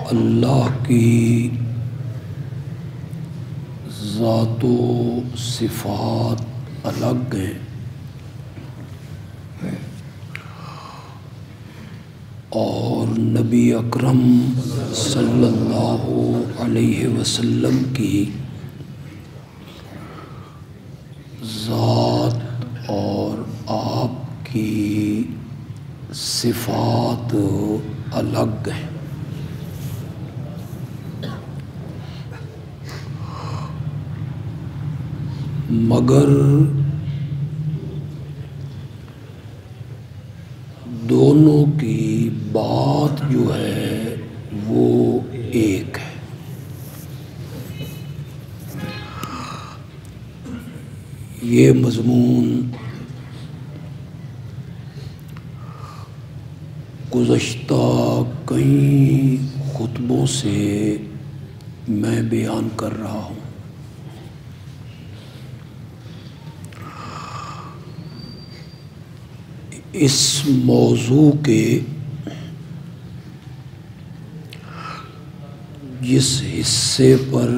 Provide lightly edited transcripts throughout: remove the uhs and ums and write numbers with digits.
اللہ کی ذات و صفات الگ ہیں اور نبی اکرم صلی اللہ علیہ وسلم کی ذات اور آپ کی صفات الگ ہیں۔ مگر دونوں کی بات جو ہے وہ ایک ہے۔ یہ مضمون گزشتہ کئی خطبوں سے میں بیان کر رہا ہوں۔ اس موضوع کے جس حصے پر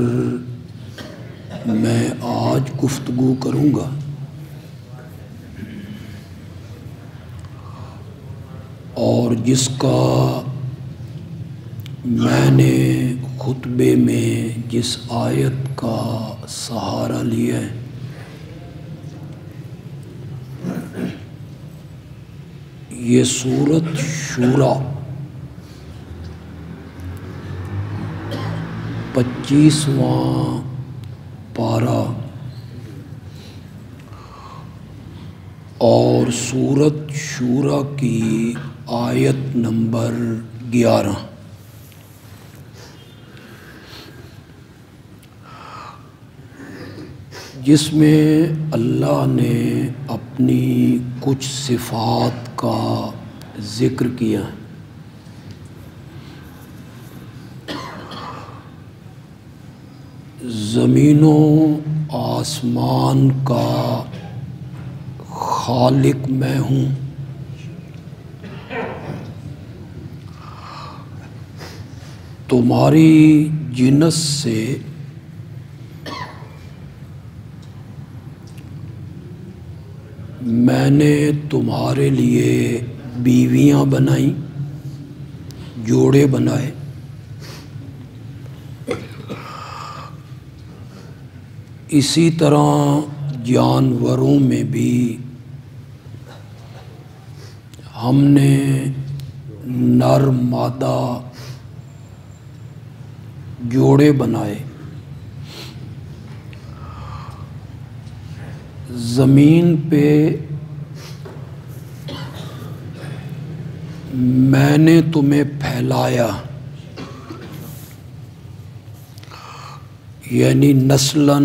میں آج گفتگو کروں گا اور جس کا میں نے خطبے میں جس آیت کا سہارا لیا ہے یہ سورۃ شورى 25واں پارہ اور سورۃ شورى کی آیت نمبر 11، جس میں اللہ نے اپنی کچھ صفات کا ذکر کیا۔ زمین و آسمان کا خالق میں ہوں، تمہاری جنس سے میں نے تمہارے لیے بیویاں بنائیں، جوڑے بنائے، اسی طرح جانوروں میں بھی ہم نے نر مادہ جوڑے بنائے۔ زمین پہ میں نے تمہیں پھیلایا، یعنی نسلاً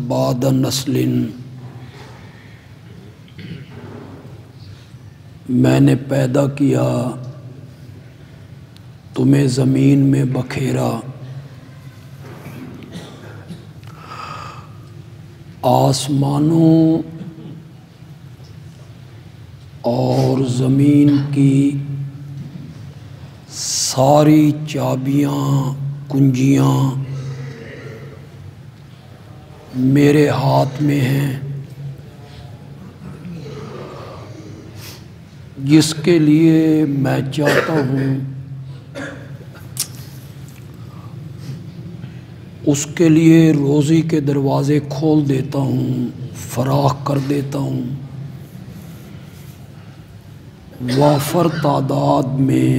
بعد نسل میں نے پیدا کیا، تمہیں زمین میں بکھیرا، آسمانوں اور زمین کی ساری چابیاں کنجیاں میرے ہاتھ میں ہیں، جس کے لیے میں چاہتا ہوں اس کے لیے روزی کے دروازے کھول دیتا ہوں، فراخ کر دیتا ہوں، وافر تعداد میں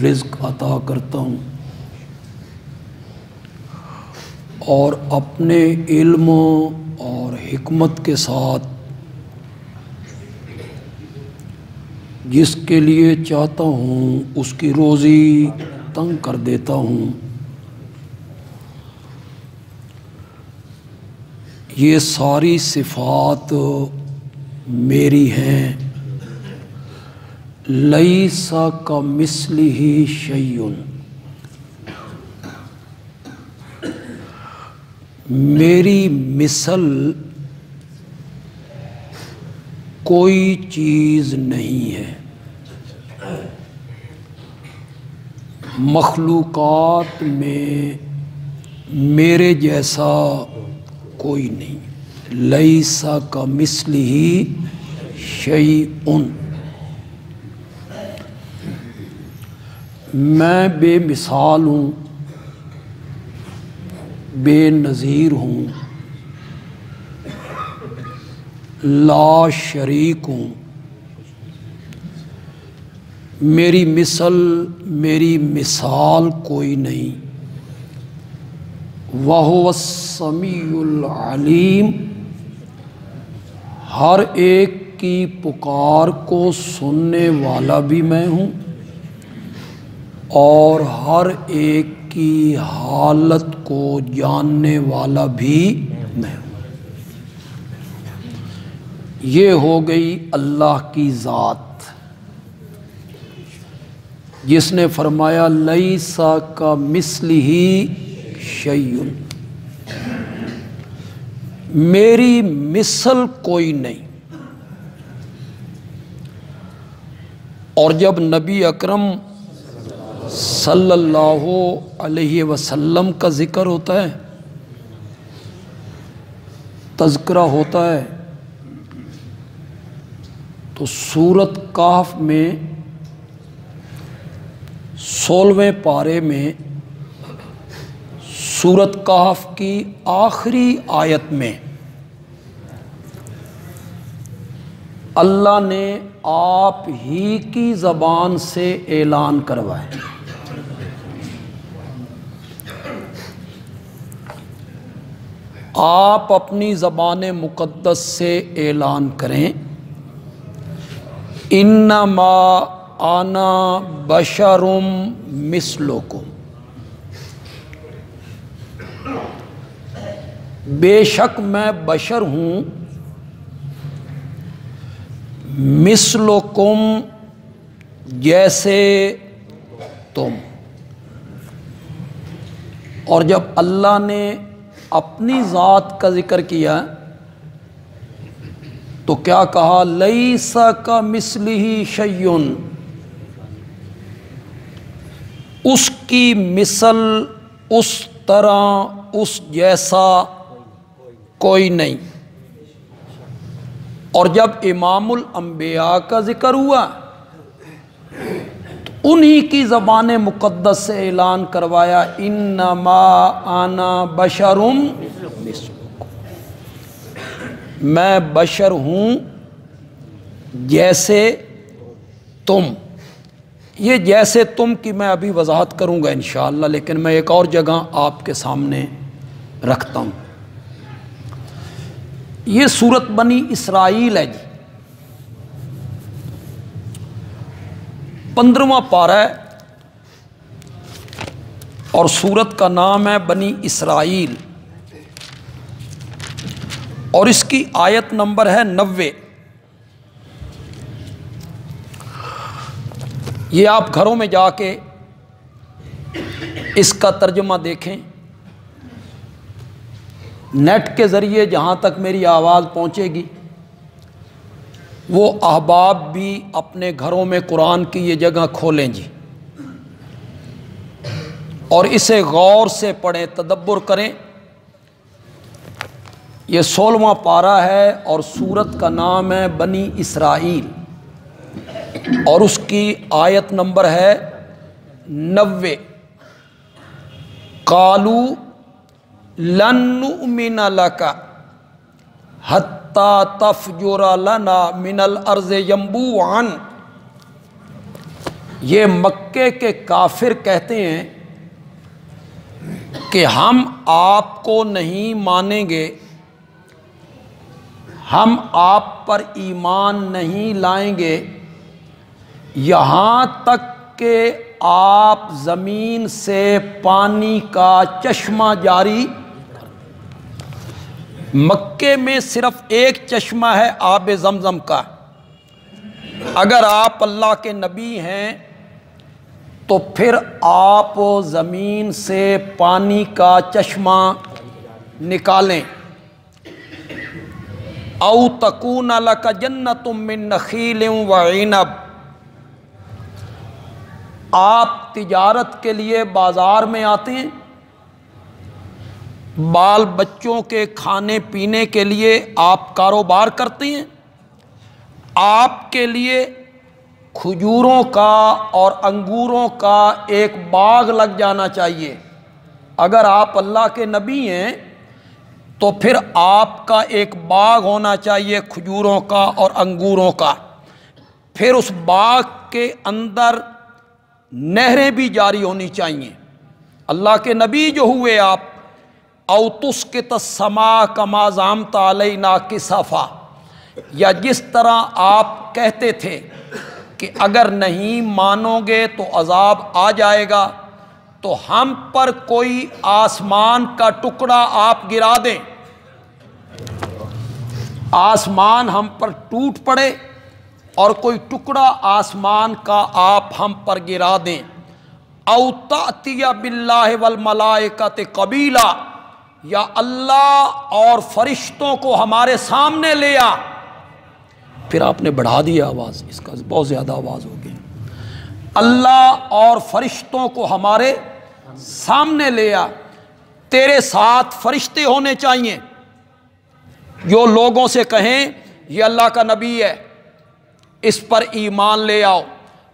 رزق عطا کرتا ہوں، اور اپنے علم اور حکمت کے ساتھ جس کے لیے چاہتا ہوں اس کی روزی تنگ کر دیتا ہوں۔ یہ ساری صفات میری ہیں۔ لیس کمثلہ شیء، میری مثل کوئی چیز نہیں ہے۔ مخلوقات میں میرے جیسا کوئی نہیں، لیسا کمثلہ شیء، میں بے مثال ہوں، بے نظیر ہوں، لا شریک ہوں، میری میری مثال کوئی نہیں۔ وَهُوَ السَّمِيعُ الْعَلِيمُ، ہر ایک کی پکار کو سننے والا بھی میں ہوں اور ہر ایک کی حالت کو جاننے والا بھی میں ہوں۔ یہ ہو گئی اللہ کی ذات، جس نے فرمایا لیس کمثلہ شیء، میری مثل کوئی نہیں۔ اور جب نبی اکرم صلی اللہ علیہ وسلم کا ذکر ہوتا ہے، تذکرہ ہوتا ہے، تو سورۃ کہف میں 16ویں پارے میں سورۃ کہف کی آخری آیت میں اللہ نے آپ ہی کی زبان سے اعلان کروایا، آپ اپنی زبان مقدس سے اعلان کریں، انما انا بشر مثلکم، بے شک میں بشر ہوں، مثلکم جیسے تم۔ اور جب اللہ نے اپنی ذات کا ذکر کیا تو کیا کہا؟ لیس کمثلہ شیء، اس کی مثل، اس طرح، اس جیسا کوئی نہیں۔ اور جب امام الانبیاء کا ذکر ہوا تو انہی کی زبان مقدس سے اعلان کروایا، انما انا بشر مثلکم، میں بشر ہوں جیسے تم۔ یہ جیسے تم کی میں ابھی وضاحت کروں گا انشاءاللہ، لیکن میں ایک اور جگہ آپ کے سامنے رکھتا ہوں۔ یہ سورت بنی اسرائیل ہے جی، 15واں پارہ ہے اور سورت کا نام ہے بنی اسرائیل، اور اس کی آیت نمبر ہے 90۔ یہ آپ گھروں میں جا کے اس کا ترجمہ دیکھیں، نیٹ کے ذریعے جہاں تک میری آواز پہنچے گی وہ احباب بھی اپنے گھروں میں قرآن کی یہ جگہ کھولیں جی، اور اسے غور سے پڑھیں، تدبر کریں۔ یہ 16واں پارہ ہے اور سورت کا نام ہے بنی اسرائیل، اور اس کی آیت نمبر ہے 90۔ قالوا لن نؤمن لک حتی تفجر لنا من الارض ینبوعا، یہ مکے کے کافر کہتے ہیں کہ ہم آپ کو نہیں مانیں گے، ہم آپ پر ایمان نہیں لائیں گے یہاں تک کہ آپ زمین سے پانی کا چشمہ جاری۔ مکے میں صرف ایک چشمہ ہے آب زمزم کا، اگر آپ اللہ کے نبی ہیں تو پھر آپ زمین سے پانی کا چشمہ نکالیں۔ او تکون لک جنۃ من نخیل وعنب، آپ تجارت کے لیے بازار میں آتے ہیں، بال بچوں کے کھانے پینے کے لیے آپ کاروبار کرتے ہیں، آپ کے لیے کھجوروں کا اور انگوروں کا ایک باغ لگ جانا چاہیے۔ اگر آپ اللہ کے نبی ہیں تو پھر آپ کا ایک باغ ہونا چاہیے کھجوروں کا اور انگوروں کا، پھر اس باغ کے اندر نہریں بھی جاری ہونی چاہیے۔ اللہ کے نبی جو ہوئے آپ، او تسقط السماء کما زعمت علینا کسفا، یا جس طرح آپ کہتے تھے کہ اگر نہیں مانو گے تو عذاب آ جائے گا، تو ہم پر کوئی آسمان کا ٹکڑا آپ گرا دیں، آسمان ہم پر ٹوٹ پڑے اور کوئی ٹکڑا آسمان کا آپ ہم پر گرا دیں، او تأتی باللہ والملائکۃ قبیلا، یا اللہ اور فرشتوں کو ہمارے سامنے لے آ۔ پھر آپ نے بڑھا دیا آواز، اس کا بہت زیادہ آواز ہو گئی۔ اللہ اور فرشتوں کو ہمارے سامنے لے آ، تیرے ساتھ فرشتے ہونے چاہیے جو لوگوں سے کہیں یہ اللہ کا نبی ہے، اس پر ایمان لے آؤ،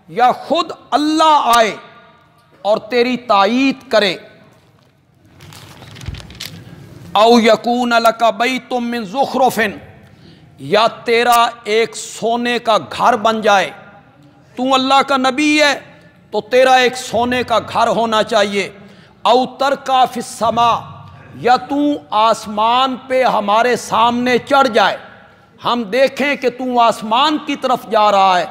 یا خود اللہ آئے اور تیری تائید کرے۔ او یکون لک بیت من زخرف، یا تیرا ایک سونے کا گھر بن جائے، تو اللہ کا نبی ہے تو تیرا ایک سونے کا گھر ہونا چاہیے۔ او ترقی فی السماء، یا تو آسمان پہ ہمارے سامنے چڑھ جائے، ہم دیکھیں کہ تو آسمان کی طرف جا رہا ہے،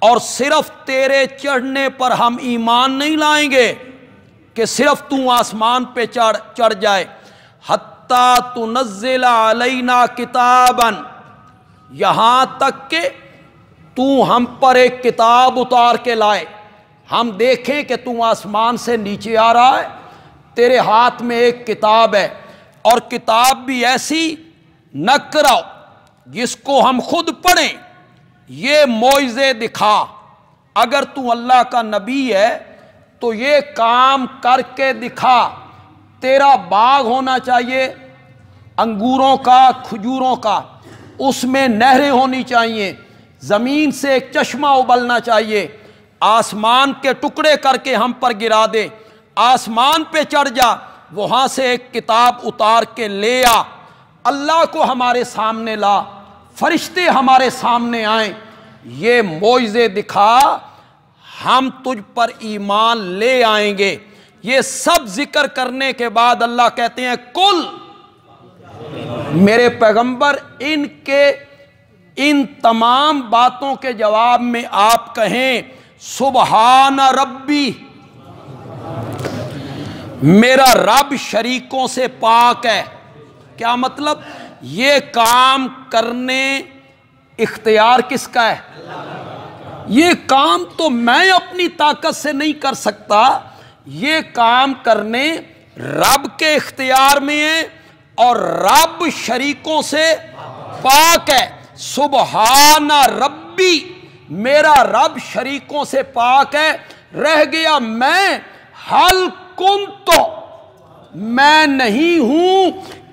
اور صرف تیرے چڑھنے پر ہم ایمان نہیں لائیں گے کہ صرف تو آسمان پہ چڑھ جائے، حتیٰ تنزل علینا کتابا، یہاں تک کہ تو ہم پر ایک کتاب اتار کے لائے، ہم دیکھیں کہ تو آسمان سے نیچے آ رہا ہے، تیرے ہاتھ میں ایک کتاب ہے، اور کتاب بھی ایسی نہ کراؤ جس کو ہم خود پڑھیں، یہ معجزے دکھا۔ اگر تو اللہ کا نبی ہے تو یہ کام کر کے دکھا۔ تیرا باغ ہونا چاہیے انگوروں کا، کھجوروں کا، اس میں نہریں ہونی چاہیے، زمین سے ایک چشمہ ابلنا چاہیے، آسمان کے ٹکڑے کر کے ہم پر گرا دے، آسمان پہ چڑھ جا، وہاں سے ایک کتاب اتار کے لے آ، اللہ کو ہمارے سامنے لا، فرشتے ہمارے سامنے آئیں، یہ معجزے دکھا، ہم تجھ پر ایمان لے آئیں گے۔ یہ سب ذکر کرنے کے بعد اللہ کہتے ہیں کل، میرے پیغمبر ان تمام باتوں کے جواب میں آپ کہیں سبحان ربی، میرا رب شریکوں سے پاک ہے۔ کیا مطلب؟ یہ کام کرنے اختیار کس کا ہے؟ یہ کام تو میں اپنی طاقت سے نہیں کر سکتا، یہ کام کرنے رب کے اختیار میں ہے، اور رب شریکوں سے پاک ہے۔ سبحان ربی، میرا رب شریکوں سے پاک ہے۔ رہ گیا میں، حل کنتو، میں نہیں ہوں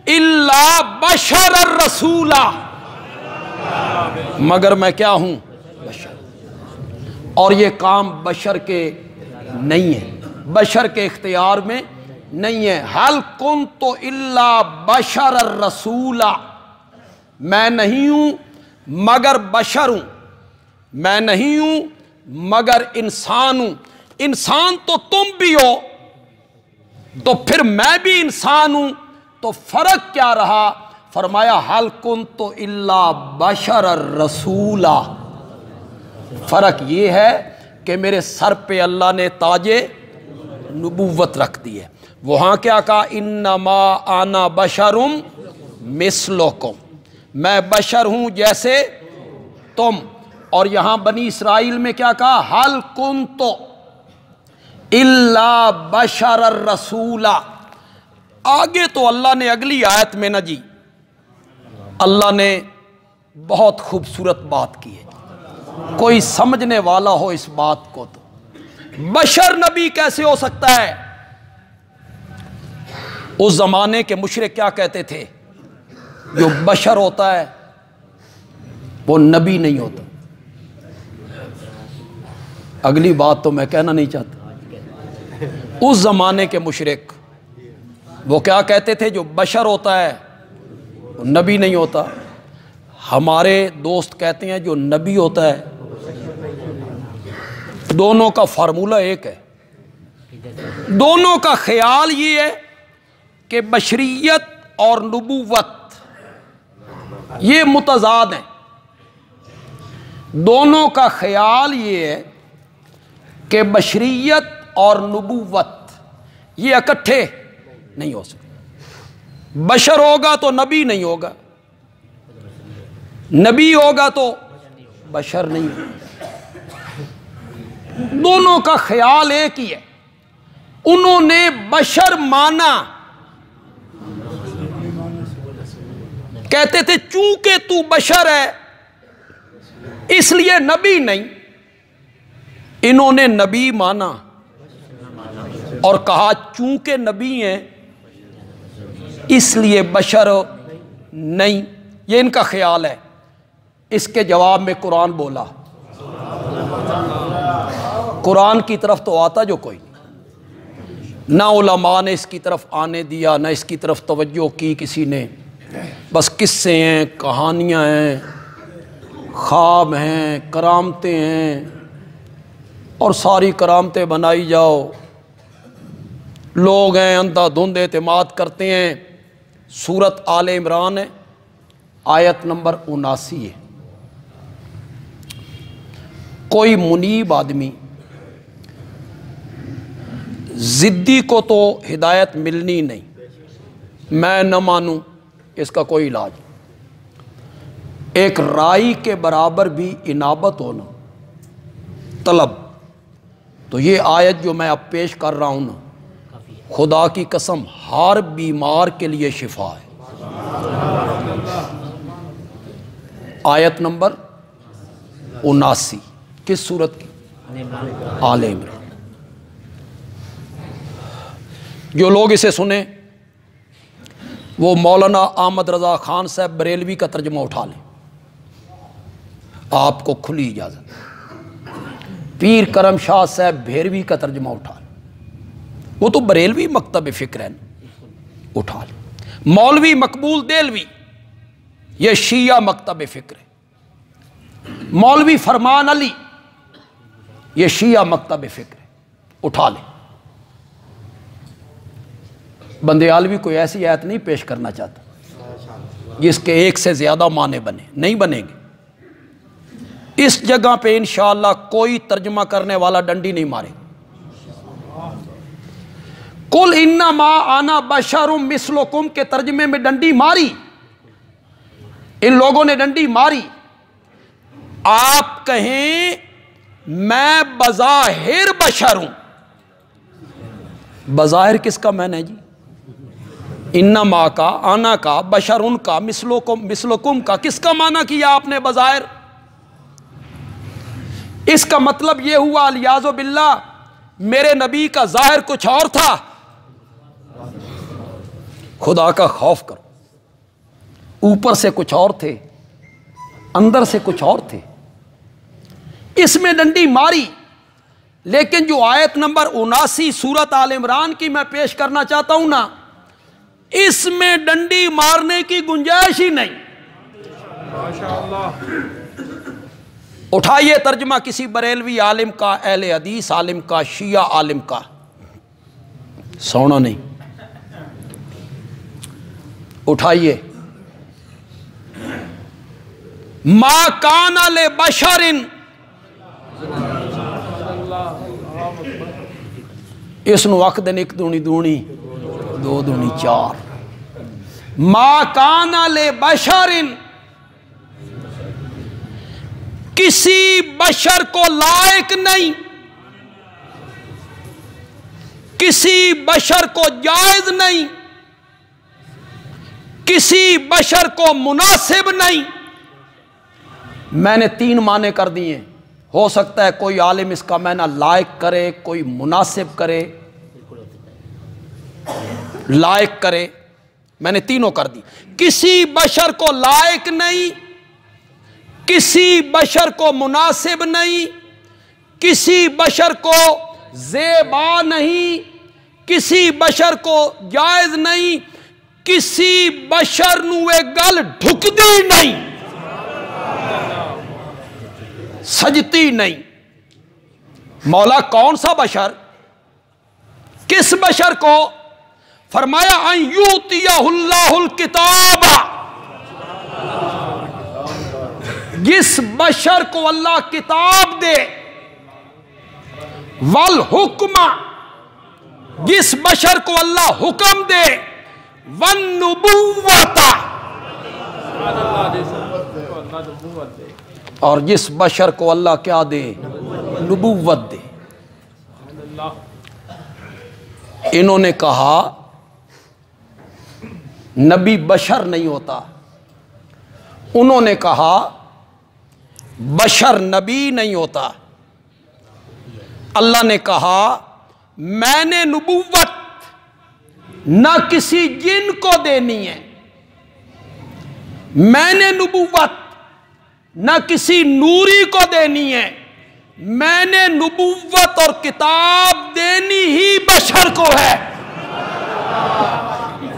الا بشر الرسولہ، مگر میں کیا ہوں؟ بشر۔ اور یہ کام بشر کے نہیں ہے، بشر کے اختیار میں نہیں ہے۔ حل کنتو الا بشر الرسولہ، میں نہیں ہوں مگر بشر ہوں، میں نہیں ہوں مگر انسان ہوں۔ انسان تو تم بھی ہو، تو پھر میں بھی انسان ہوں، تو فرق کیا رہا؟ فرمایا حل کنتو الا بشر الرسولہ، فرق یہ ہے کہ میرے سر پہ اللہ نے تاج نبوت رکھ دی ہے۔ وہاں کیا کہا؟ انما انا بشر مثلکم، میں بشر ہوں جیسے تم۔ اور یہاں بنی اسرائیل میں کیا کہا؟ حل کنتو الا بشر الرسول۔ آگے تو اللہ نے اگلی آیت میں نا جی، اللہ نے بہت خوبصورت بات کی ہے، کوئی سمجھنے والا ہو اس بات کو تو بشر نبی کیسے ہو سکتا ہے؟ اس زمانے کے مشرک کیا کہتے تھے؟ جو بشر ہوتا ہے وہ نبی نہیں ہوتا۔ اگلی بات تو میں کہنا نہیں چاہتا۔ اس زمانے کے مشرک وہ کیا کہتے تھے؟ جو بشر ہوتا ہے وہ نبی نہیں ہوتا۔ ہمارے دوست کہتے ہیں جو نبی ہوتا ہے، دونوں کا فارمولہ ایک ہے، دونوں کا خیال یہ ہے کہ بشریت اور نبوت یہ متضاد ہیں۔ دونوں کا خیال یہ ہے کہ بشریت اور نبوت یہ اکٹھے نہیں ہو سکتے۔ بشر ہوگا تو نبی نہیں ہوگا، نبی ہوگا تو بشر نہیں ہوگا۔ دونوں کا خیال ایک ہی ہے۔ انہوں نے بشر مانا، کہتے تھے چونکہ تو بشر ہے اس لیے نبی نہیں۔ انہوں نے نبی مانا اور کہا چونکہ نبی ہیں اس لیے بشر نہیں۔ یہ ان کا خیال ہے۔ اس کے جواب میں قرآن بولا، قرآن کی طرف تو آتا جو کوئی نہیں، نہ علماء نے اس کی طرف آنے دیا، نہ اس کی طرف توجہ کی کسی نے۔ بس قصے ہیں، کہانیاں ہیں، خواب ہیں، کرامتیں ہیں، اور ساری کرامتیں بنائی جاؤ۔ لوگ ہیں اندھا دھند اعتماد کرتے ہیں۔ سورت آل عمران ہے، آیت نمبر 79 ہے۔ کوئی منیب آدمی، ضدی کو تو ہدایت ملنی نہیں، میں نہ مانوں، اس کا کوئی علاج۔ ایک رائی کے برابر بھی انابت ہونا طلب، تو یہ آیت جو میں اب پیش کر رہا ہوں نا، خدا کی قسم ہر بیمار کے لیے شفا ہے۔ آیت نمبر 79 کس سورت کی؟ آل عمران۔ جو لوگ اسے سنیں وہ مولانا احمد رضا خان صاحب بریلوی کا ترجمہ اٹھا لیں، آپ کو کھلی اجازت۔ پیر کرم شاہ صاحب بھیروی کا ترجمہ اٹھا لیں، وہ تو بریلوی مکتب فکر ہے نا، اٹھا لیں۔ مولوی مقبول دیلوی یہ شیعہ مکتب فکر ہے۔ مولوی فرمان علی یہ شیعہ مکتب فکر ہے، اٹھا لیں۔ بندیالوی کوئی ایسی آیت نہیں پیش کرنا چاہتا جس کے ایک سے زیادہ معنی بنے، نہیں بنیں گے۔ اس جگہ پہ انشاءاللہ کوئی ترجمہ کرنے والا ڈنڈی نہیں مارے۔ قل انما انا بشر مثلکم کے ترجمے میں ڈنڈی ماری، ان لوگوں نے ڈنڈی ماری۔ آپ کہیں میں بظاہر بشر ہوں، بظاہر کس کا میں نے جی؟ انما کا، آنا کا، بشرن کا، مثلکم کا، کس کا معنی کیا آپ نے بظاہر؟ اس کا مطلب یہ ہوا الیاذ باللہ میرے نبی کا ظاہر کچھ اور تھا۔ خدا کا خوف کرو، اوپر سے کچھ اور تھے، اندر سے کچھ اور تھے۔ اس میں ڈنڈی ماری، لیکن جو آیت نمبر 79 سورت آل عمران کی میں پیش کرنا چاہتا ہوں نا، اس میں ڈنڈی مارنے کی گنجائش ہی نہیں۔ اٹھائیے ترجمہ کسی بریلوی عالم کا، اہل حدیث عالم کا، شیعہ عالم کا، سونا نہیں، اٹھائیے۔ ما کان لبشر، اس نو وقت دن ایک دونی دونی دو دونی چار۔ ما کان لبشر، کسی بشر کو لائق نہیں، کسی بشر کو جائز نہیں، کسی بشر کو مناسب نہیں۔ میں نے 3 معنی کر دیے، ہو سکتا ہے کوئی عالم اس کا معنی لائق کرے، کوئی مناسب کرے، لائق کرے، میں نے تینوں کر دی۔ کسی بشر کو لائق نہیں، کسی بشر کو مناسب نہیں، کسی بشر کو زیبا نہیں، کسی بشر کو جائز نہیں، کسی بشر نوے گل ڈھکدی نہیں، سجتی نہیں۔ مولا کون سا بشر؟ کس بشر کو؟ فرمایا ان یؤتیہ اللہ الکتاب، جس بشر کو اللہ کتاب دے، والحکم، جس بشر کو اللہ حکم دے، والنبوت، اور جس بشر کو اللہ کیا دے؟ نبوت دے۔ انہوں نے کہا نبی بشر نہیں ہوتا، انہوں نے کہا بشر نبی نہیں ہوتا۔ اللہ نے کہا میں نے نبوت نہ کسی جن کو دینی ہے، میں نے نبوت نہ کسی نوری کو دینی ہے، میں نے نبوت اور کتاب دینی ہی بشر کو ہے۔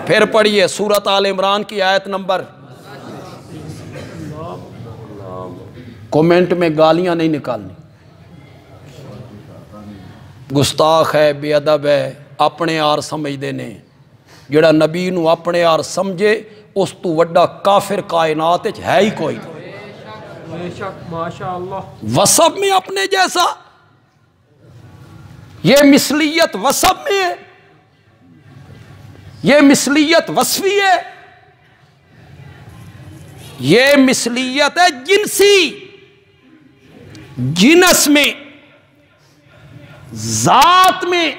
پھر پڑھیے سورۃ آل عمران کی آیت نمبر، کومنٹ میں گالیاں نہیں نکالنی، گستاخ ہے، بے ادب ہے، اپنے آر سمجھدے نے۔ جڑا نبی نو اپنے آر سمجھے اس تو وڈا کافر کائنات ہے ہی کوئی نہیں۔ وصف میں اپنے جیسا، یہ مثلیت وصف میں ہے، یہ مثلیت وصفی ہے، یہ مثلیت ہے جنسی، جنس میں، ذات میں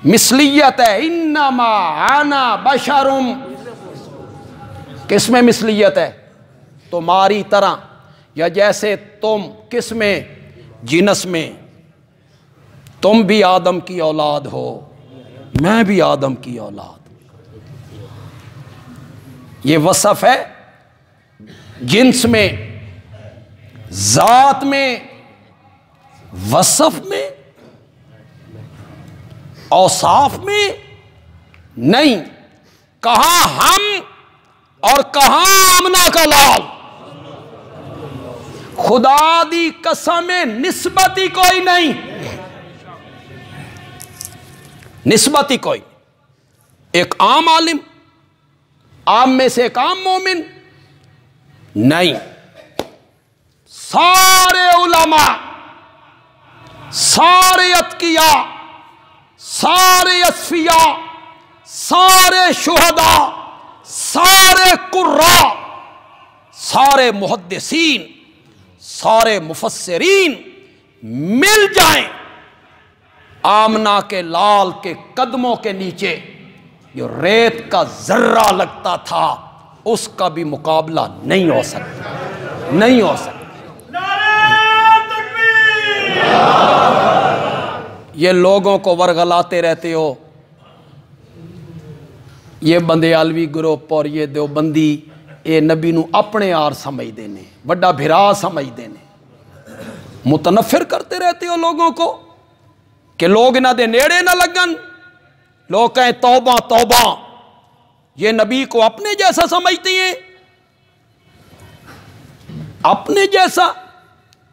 مثلیت ہے۔ انما انا بشرم، کس میں مثلیت ہے؟ تمہاری طرح، یا جیسے تم کس میں؟ جنس میں۔ تم بھی آدم کی اولاد ہو، میں بھی آدم کی اولاد۔ یہ وصف ہے جنس میں، ذات میں، وصف میں، اوصاف میں نہیں۔ کہاں ہم اور کہاں آمنہ کا لال، خدا دی قسم نسبت ہی کوئی نہیں، نسبت ہی کوئی۔ ایک عام عالم، عام میں سے ایک عام مومن نہیں، سارے علماء، سارے اتقیاء، سارے اصفیاء، سارے شہداء، سارے قراء، سارے محدثین، سارے مفسرین مل جائیں آمنہ کے لال کے قدموں کے نیچے، جو ریت کا ذرہ لگتا تھا اس کا بھی مقابلہ نہیں ہو سکتا، نہیں ہو سکتا۔ یہ لوگوں کو ورغلاتے رہتے ہو، یہ بندیالوی گروپ اور یہ دیوبندی، اے نبی نو اپنے آر سمجھ دینے، بڑا بھرا سمجھ دینے، متنفر کرتے رہتے ہو لوگوں کو کہ لوگ نہ دے نیڑے نہ لگن، لوگ کہیں توبہ توبہ، یہ نبی کو اپنے جیسا سمجھتی ہیں، اپنے جیسا،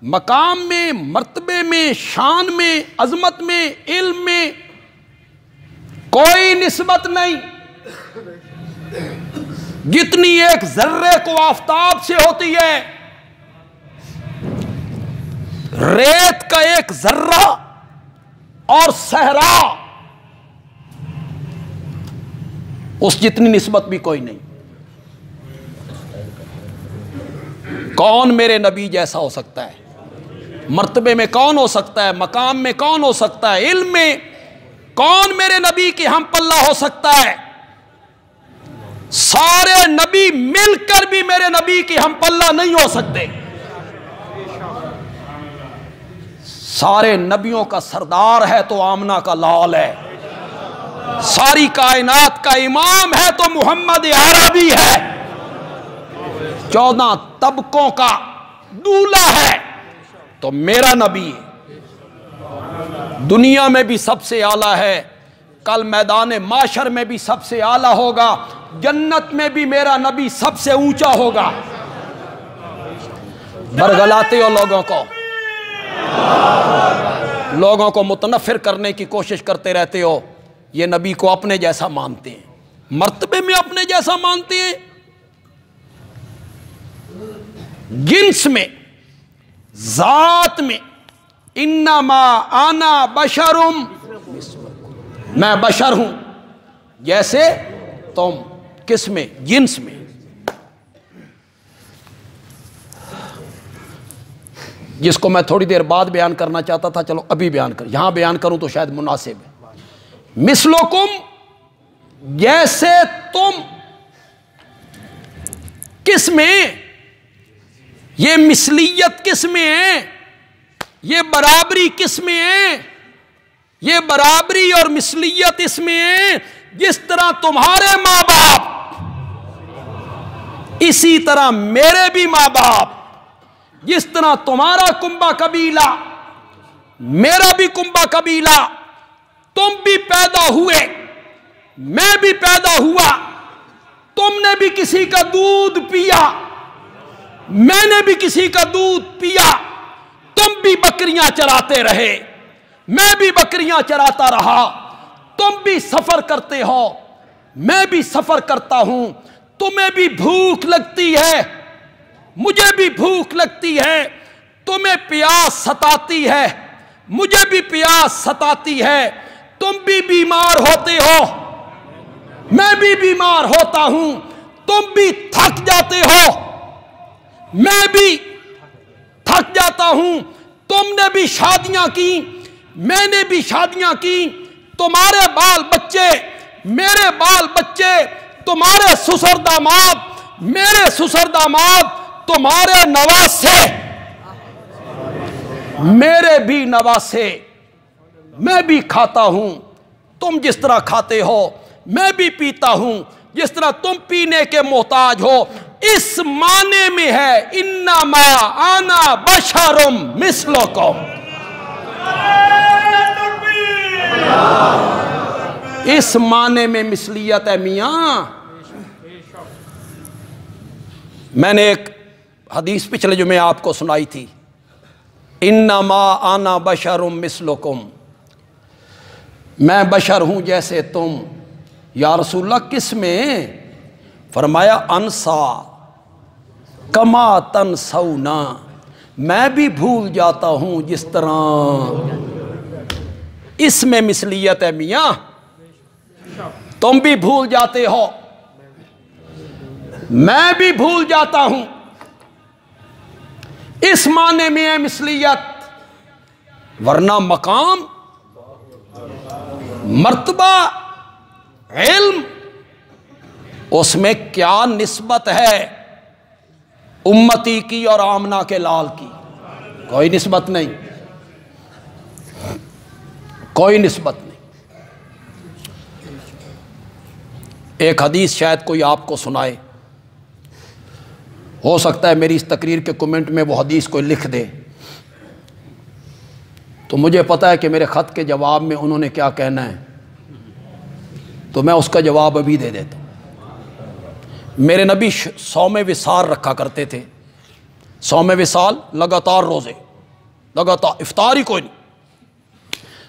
مقام میں، مرتبے میں، شان میں، عظمت میں، علم میں کوئی نسبت نہیں، جتنی ایک ذرے کو آفتاب سے ہوتی ہے، ریت کا ایک ذرہ اور صحرا، اس جتنی نسبت بھی کوئی نہیں۔ کون میرے نبی جیسا ہو سکتا ہے؟ مرتبے میں کون ہو سکتا ہے؟ مقام میں کون ہو سکتا ہے؟ علم میں کون میرے نبی کی ہم پلہ ہو سکتا ہے؟ سارے نبی مل کر بھی میرے نبی کی ہم پلہ نہیں ہو سکتے۔ سارے نبیوں کا سردار ہے تو آمنہ کا لال ہے، ساری کائنات کا امام ہے تو محمد عربی ہے، 14 طبقوں کا دولہ ہے تو میرا نبی دنیا میں بھی سب سے اعلیٰ ہے، کل میدان معاشر میں بھی سب سے اعلیٰ ہوگا، جنت میں بھی میرا نبی سب سے اونچا ہوگا۔ برگلاتے ہو لوگوں کو متنفر کرنے کی کوشش کرتے رہتے ہو، یہ نبی کو اپنے جیسا مانتے ہیں، مرتبے میں اپنے جیسا مانتے ہیں، جنس میں، ذات میں، انما انا بشرم، میں بشر ہوں جیسے تم، کس میں؟ جنس میں۔ جس کو میں تھوڑی دیر بعد بیان کرنا چاہتا تھا، چلو ابھی بیان کر، یہاں بیان کروں تو شاید مناسب ہے۔ مثلکم، جیسے تم، کس میں؟ یہ مثلیت کس میں ہے؟ یہ برابری کس میں ہے؟ یہ برابری اور مثلیت اس میں ہے جس طرح تمہارے ماں باپ، اسی طرح میرے بھی ماں باپ، جس طرح تمہارا کنبہ قبیلہ میرا بھی کنبہ قبیلہ، تم بھی پیدا ہوئے میں بھی پیدا ہوا، تم نے بھی کسی کا دودھ پیا میں نے بھی کسی کا دودھ پیا، تم بھی بکریاں چراتے رہے میں بھی بکریاں چراتا رہا، تم بھی سفر کرتے ہو میں بھی سفر کرتا ہوں، تمہیں بھی بھوک لگتی ہے مجھے بھی بھوک لگتی ہے، تمہیں پیاس ستاتی ہے مجھے بھی پیاس ستاتی ہے، تم بھی بیمار ہوتے ہو میں بھی بیمار ہوتا ہوں، تم بھی تھک جاتے ہو میں بھی تھک جاتا ہوں، تم نے بھی شادیاں کی میں نے بھی شادیاں کی، تمہارے بال بچے میرے بال بچے، تمہارے سسر داماد میرے سسر داماد، تمہارے نواسے میرے بھی نواسے، میں بھی کھاتا ہوں تم جس طرح کھاتے ہو، میں بھی پیتا ہوں جس طرح تم پینے کے محتاج ہو۔ اس معنی میں ہے انما انا بشرم مثلکم، اس معنی میں مثلیت ہے میاں۔ میں نے ایک حدیث پچھلے جو میں آپ کو سنائی تھی، انما انا بشرم مثلکم، میں بشر ہوں جیسے تم۔ یا رسول اللہ کس میں؟ فرمایا انسا کما تنسونا، میں بھی بھول جاتا ہوں جس طرح، اس میں مثلیت ہے میاں، تم بھی بھول جاتے ہو میں بھی بھول جاتا ہوں، اس معنی میں ہے مثلیت، ورنہ مقام مرتبہ علم اس میں کیا نسبت ہے امتی کی اور آمنہ کے لال کی؟ کوئی نسبت نہیں، کوئی نسبت نہیں۔ ایک حدیث شاید کوئی آپ کو سنائے، ہو سکتا ہے میری اس تقریر کے کمنٹ میں وہ حدیث کوئی لکھ دے تو مجھے پتا ہے کہ میرے خط کے جواب میں انہوں نے کیا کہنا ہے، تو میں اس کا جواب ابھی دے دیتا ہوں۔ میرے نبی صوم وصال رکھا کرتے تھے، صوم وصال لگاتار روزے، لگاتار، افطار ہی کوئی نہیں،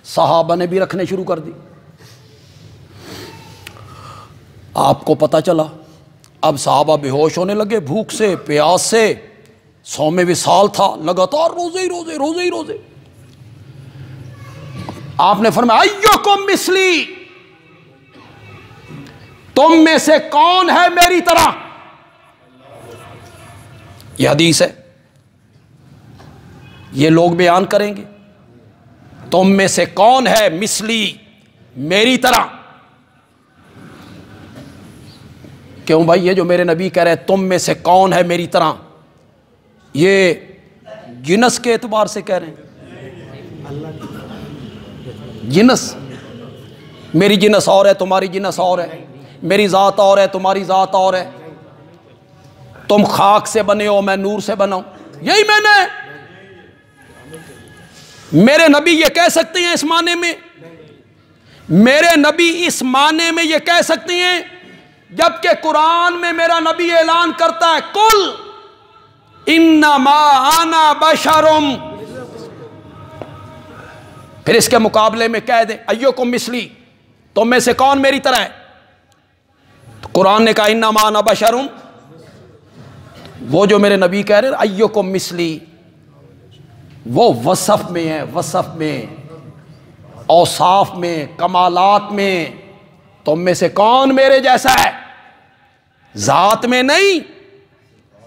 صحابہ نے بھی رکھنے شروع کر دی۔ آپ کو پتہ چلا اب صحابہ بے ہوش ہونے لگے بھوک سے پیاس سے، صوم وصال تھا، لگاتار روزے ہی روزے روزے ہی روزے۔ آپ نے فرمایا ایکم مثلی، تم میں سے کون ہے میری طرح؟ یہ حدیث ہے، یہ لوگ بیان کریں گے، تم میں سے کون ہے مثلی، میری طرح؟ کیوں بھائی؟ یہ جو میرے نبی کہہ رہے ہیں تم میں سے کون ہے میری طرح، یہ جنس کے اعتبار سے کہہ رہے ہیں؟ جنس، میری جنس اور ہے، تمہاری جنس اور ہے، میری ذات اور ہے، تمہاری ذات اور ہے، تم خاک سے بنے ہو، میں نور سے بنا ہوں، یہی میں نے۔ میرے نبی یہ کہہ سکتے ہیں اس معنی میں؟ میرے نبی اس معنی میں یہ کہہ سکتے ہیں؟ جبکہ قرآن میں میرا نبی اعلان کرتا ہے کل انما انا بشرم، پھر اس کے مقابلے میں کہہ دیں ایکم مثلی، تم میں سے کون میری طرح ہے؟ تو قرآن نے کہا انما انا بشرم، وہ جو میرے نبی کہہ رہے ہیں ایکم مثلی، وہ وصف میں ہے، وصف میں، اوصاف میں، کمالات میں، تم میں سے کون میرے جیسا ہے؟ ذات میں نہیں،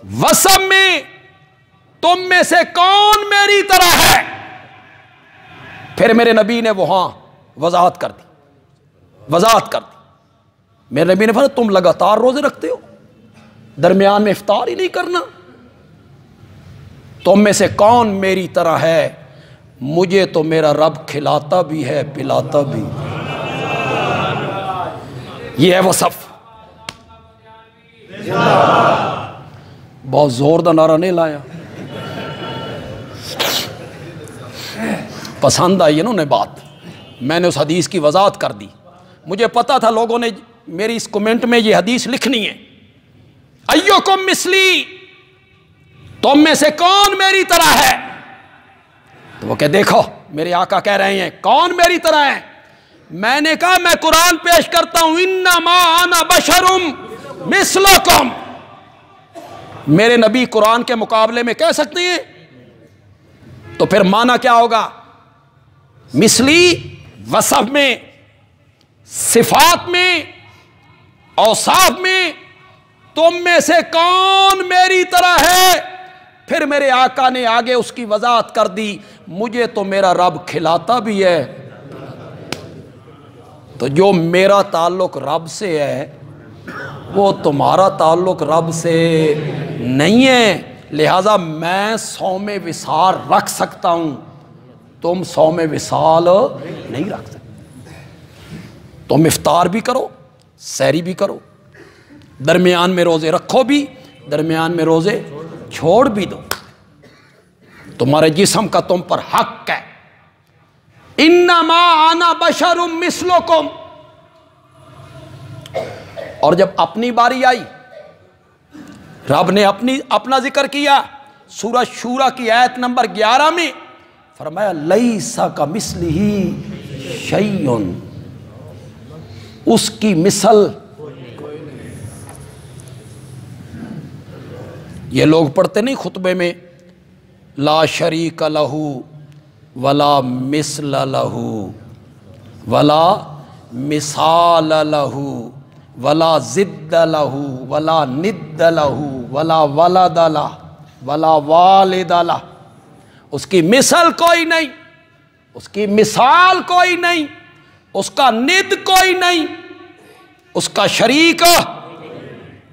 وصف میں، تم میں سے کون میری طرح ہے؟ پھر میرے نبی نے وہاں وضاحت کر دی، وضاحت کر دی۔ میرے نبی نے فرمایا تم لگاتار روزے رکھتے ہو، درمیان میں افطار ہی نہیں کرنا، تم میں سے کون میری طرح ہے؟ مجھے تو میرا رب کھلاتا بھی ہے، پلاتا بھی، یہ ہے وصف۔ بہت زوردار نعرہ نہیں لایا، پسند آئی ہے نا انہیں بات، میں نے اس حدیث کی وضاحت کر دی۔ مجھے پتا تھا لوگوں نے میری اس کمنٹ میں یہ حدیث لکھنی ہے، ایکم مثلی، تم میں سے کون میری طرح ہے؟ تو وہ کہ دیکھو میرے آقا کہہ رہے ہیں کون میری طرح ہے؟ میں نے کہا میں قرآن پیش کرتا ہوں انما انا بشرم مثلکم، میرے نبی قرآن کے مقابلے میں کہہ سکتے ہیں؟ تو پھر معنی کیا ہوگا؟ مثلی وصف میں، صفات میں، اوصاف میں، تم میں سے کون میری طرح ہے؟ پھر میرے آقا نے آگے اس کی وضاحت کر دی، مجھے تو میرا رب کھلاتا بھی ہے۔ تو جو میرا تعلق رب سے ہے وہ تمہارا تعلق رب سے نہیں ہے، لہذا میں صوم وصال رکھ سکتا ہوں، تم صوم وصال نہیں رکھ سکتے۔ تم افطار بھی کرو، سحری بھی کرو، درمیان میں روزے رکھو بھی، درمیان میں روزے چھوڑ بھی دو، تمہارے جسم کا تم پر حق ہے۔ انما انا بشر مثلکم، اور جب اپنی باری آئی رب نے اپنا ذکر کیا، سورہ شورى کی آیت نمبر 11 میں فرمایا لیس کمثلہ شیء، اس کی مثل، یہ لوگ پڑھتے نہیں خطبے میں لا شریک لہ ولا مثل لہ ولا مثال لہ ولا ضد لہ ولا ند لہ ولا ولد لہ ولا والد لہ، اس کی مثل کوئی نہیں، اس کی مثال کوئی نہیں، اس کا ند کوئی نہیں، اس کا شریک۔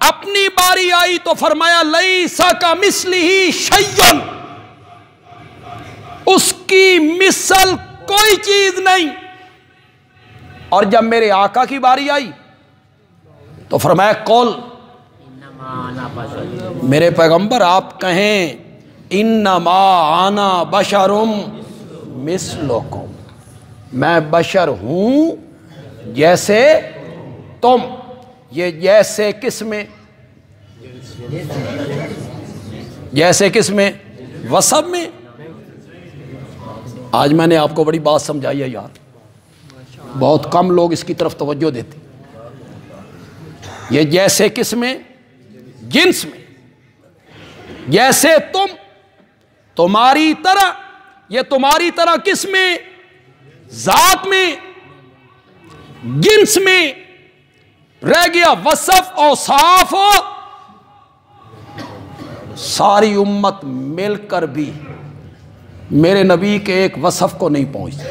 اپنی باری آئی تو فرمایا لیس کمثلہ شیء، اس کی مثل کوئی چیز نہیں۔ اور جب میرے آقا کی باری آئی تو فرمایا قل، میرے پیغمبر آپ کہیں انما انا بشر مثلکم، میں بشر ہوں جیسے تم۔ یہ جیسے کس میں؟ جیسے کس میں؟ وصف میں۔ آج میں نے آپ کو بڑی بات سمجھائی ہے یار، بہت کم لوگ اس کی طرف توجہ دیتے۔ یہ جیسے کس میں؟ جنس میں۔ جیسے تم، تمہاری طرح، یہ تمہاری طرح کس میں؟ ذات میں، جنس میں۔ رہ گیا وصف اوصاف، ساری امت مل کر بھی میرے نبی کے ایک وصف کو نہیں پہنچتی،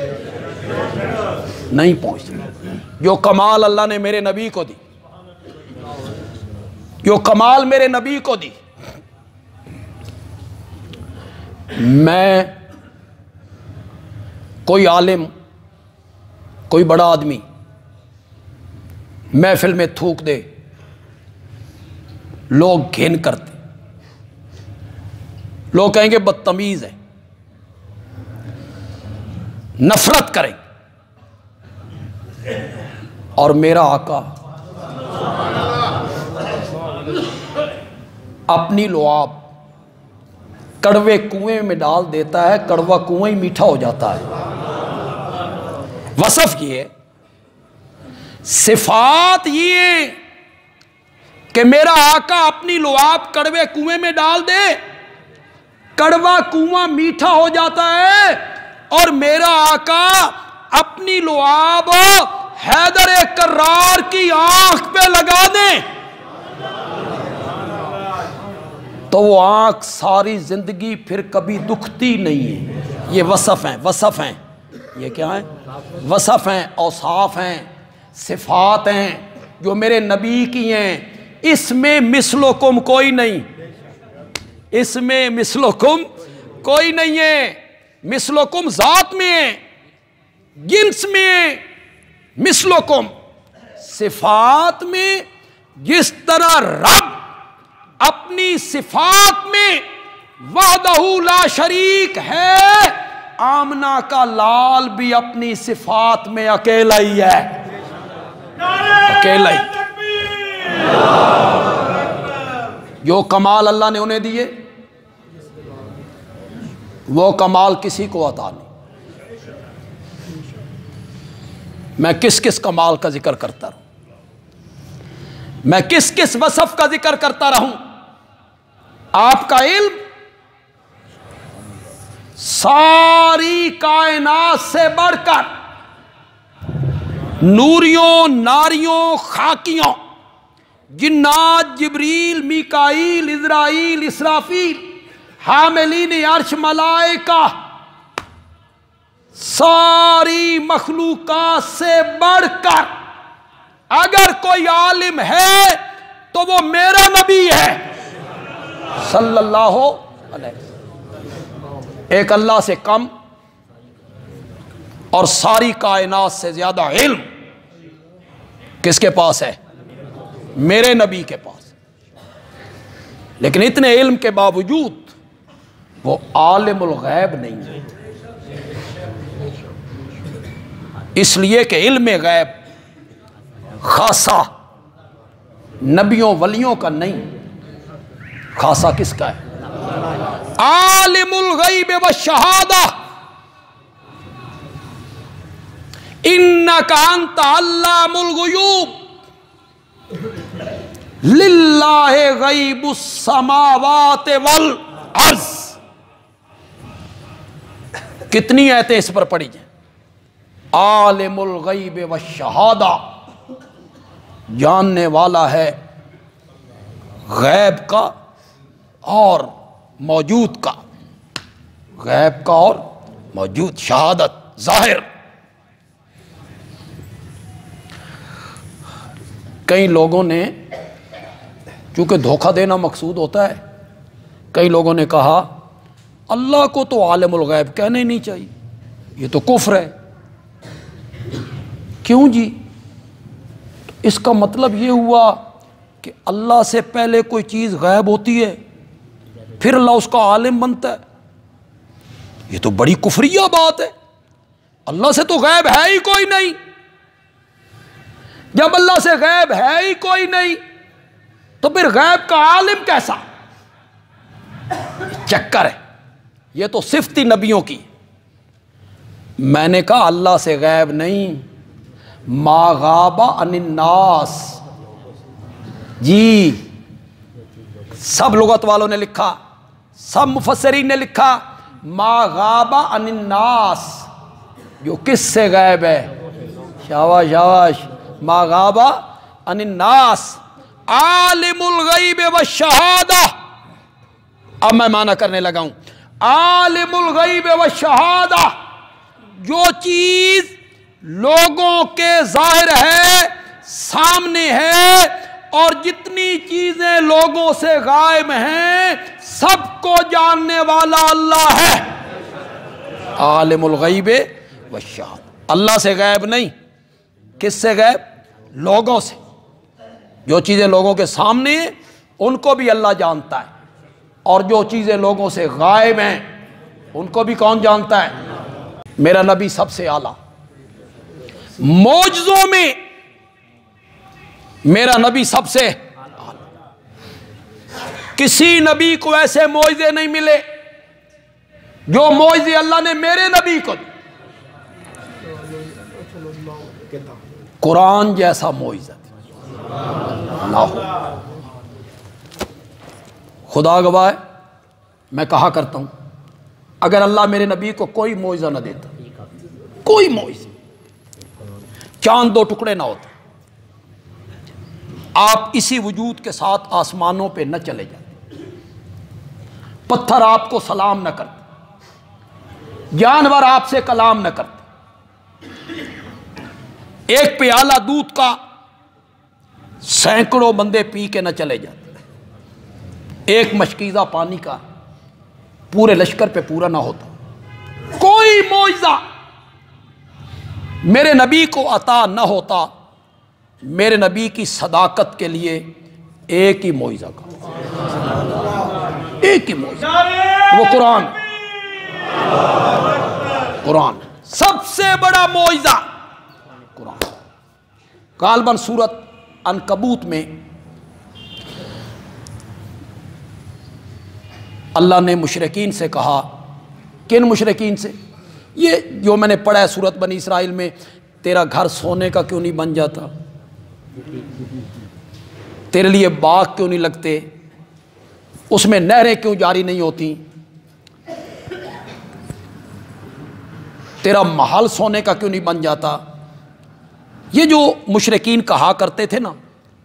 نہیں پہنچتی۔ جو کمال اللہ نے میرے نبی کو دی، جو کمال میرے نبی کو دی، کوئی عالم، کوئی بڑا آدمی محفل میں تھوک دے، لوگ گھن کرتے، لوگ کہیں گے بدتمیز ہے، نفرت کریں، اور میرا آقا اپنی لعاب کڑوے کنویں میں ڈال دیتا ہے، کڑوا کنواں ہی میٹھا ہو جاتا ہے۔ وصف یہ ہے، صفات یہ ہے کہ میرا آقا اپنی لعاب کڑوے کنویں میں ڈال دے، کڑوا کنواں میٹھا ہو جاتا ہے، اور میرا آقا اپنی لعاب حیدر کرار کی آنکھ پہ لگا دیں تو وہ آنکھ ساری زندگی پھر کبھی دکھتی نہیں ہے۔ یہ وصف ہیں، وصف ہیں، یہ کیا ہیں؟ وصف ہیں، اوصاف ہیں، صفات ہیں جو میرے نبی کی ہیں۔ اس میں مثلکم کوئی نہیں، اس میں مثلکم کوئی نہیں ہے۔ مثلکم ذات میں ہے، جنس میں ہے، مثلکم صفات میں جس طرح رب اپنی صفات میں وحدہ لا شریک ہے، آمنہ کا لال بھی اپنی صفات میں اکیلا ہی ہے، اکیلا ہی۔ جو کمال اللہ نے انہیں دیے وہ کمال کسی کو عطا نہیں۔ میں کس کس کمال کا ذکر کرتا رہوں، میں کس کس وصف کا ذکر کرتا رہوں۔ آپ کا علم ساری کائنات سے بڑھ کر نوریوں، ناریوں، خاکیوں، جنات، جبریل، میکائیل، عزرائیل، اسرافیل، حاملین عرش، ملائکہ، ساری مخلوقات سے بڑھ کر اگر کوئی عالم ہے تو وہ میرا نبی ہے صلی اللہ علیہ وسلم۔ ایک اللہ سے کم اور ساری کائنات سے زیادہ علم کس کے پاس ہے؟ میرے نبی کے پاس۔ لیکن اتنے علم کے باوجود وہ عالم الغیب نہیں ہے، اس لیے کہ علم غیب خاصہ نبیوں ولیوں کا نہیں، خاصہ کس کا ہے؟ عالم الغیب والشہادہ، انک انت علام الغیوب، للہ غیب السماوات والارض۔ کتنی آیتیں اس پر پڑھی جائیں؟ عالم الغیب والشہادہ، جاننے والا ہے غیب کا اور موجود کا، غیب کا اور موجود، شہادت ظاہر۔ کئی لوگوں نے، چونکہ دھوکہ دینا مقصود ہوتا ہے، کئی لوگوں نے کہا اللہ کو تو عالم الغیب کہنا ہی نہیں چاہیے، یہ تو کفر ہے۔ کیوں جی؟ اس کا مطلب یہ ہوا کہ اللہ سے پہلے کوئی چیز غائب ہوتی ہے پھر اللہ اس کا عالم بنتا ہے؟ یہ تو بڑی کفریہ بات ہے۔ اللہ سے تو غائب ہے ہی کوئی نہیں، جب اللہ سے غائب ہے ہی کوئی نہیں تو پھر غائب کا عالم کیسا؟ چکر ہے، یہ تو صفتی نبیوں کی۔ میں نے کہا اللہ سے غائب نہیں، ما غاب عن الناس، جی سب لغت والوں نے لکھا، سب مفسرین نے لکھا ما غاب عن الناس، جو کس سے غائب ہے؟ شاباش شاباش، ما غاب عن الناس عالم الغیب والشہادہ۔ اب میں معنی کرنے لگا ہوں، عالم الغیب والشہادہ، جو چیز لوگوں کے ظاہر ہے، سامنے ہے، اور جتنی چیزیں لوگوں سے غائب ہیں سب کو جاننے والا اللہ ہے۔ عالم الغیب والشہادہ۔ اللہ سے غیب نہیں، کس سے غیب؟ لوگوں سے۔ جو چیزیں لوگوں کے سامنے ہیں ان کو بھی اللہ جانتا ہے، اور جو چیزیں لوگوں سے غائب ہیں ان کو بھی کون جانتا ہے؟ میرا نبی سب سے اعلیٰ۔ معجزوں میں میرا نبی سب سے اعلیٰ۔ کسی نبی کو ایسے معجزے نہیں ملے جو معجزے اللہ نے میرے نبی کو دی۔ قرآن جیسا معجزہ نہ ہو۔ خدا گواہ ہے، میں کہا کرتا ہوں اگر اللہ میرے نبی کو کوئی معجزہ نہ دیتا، کوئی معجزہ، چاند دو ٹکڑے نہ ہوتے، آپ اسی وجود کے ساتھ آسمانوں پہ نہ چلے جاتے، پتھر آپ کو سلام نہ کرتے، جانور آپ سے کلام نہ کرتے، ایک پیالہ دودھ کا سینکڑوں بندے پی کے نہ چلے جاتے، ایک مشکیزہ پانی کا پورے لشکر پہ پورا نہ ہوتا۔ کوئی معجزہ میرے نبی کو عطا نہ ہوتا، میرے نبی کی صداقت کے لیے ایک ہی معجزہ کا، ایک ہی معجزہ، وہ قرآن۔ قرآن سب سے بڑا معجزہ قرآن۔ غالباً سورۃ عنکبوت میں اللہ نے مشرکین سے کہا، کن مشرکین سے؟ یہ جو میں نے پڑھا ہے سورۃ بنی اسرائیل میں، تیرا گھر سونے کا کیوں نہیں بن جاتا، تیرے لیے باغ کیوں نہیں لگتے، اس میں نہریں کیوں جاری نہیں ہوتی، تیرا محل سونے کا کیوں نہیں بن جاتا۔ یہ جو مشرکین کہا کرتے تھے نا،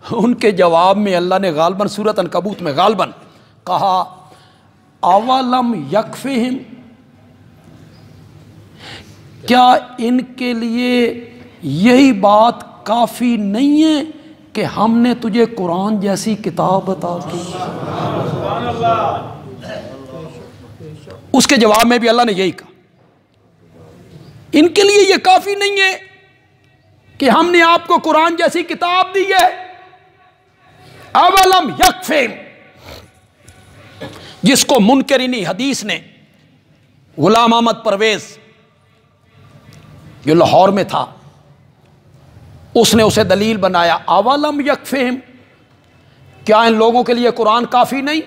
ان کے جواب میں اللہ نے غالباً سورۃ عنکبوت میں غالباً کہا اولم یکفہم، کیا ان کے لیے یہی بات کافی نہیں ہے کہ ہم نے تجھے قرآن جیسی کتاب عطا کی۔ اس کے جواب میں بھی اللہ نے یہی کہا، ان کے لیے یہ کافی نہیں ہے کہ ہم نے آپ کو قرآن جیسی کتاب دی ہے۔ اولم یکفہم، جس کو منکرین حدیث نے، غلام احمد پرویز جو لاہور میں تھا، اس نے اسے دلیل بنایا، اولم یکفہم، کیا ان لوگوں کے لیے قرآن کافی نہیں،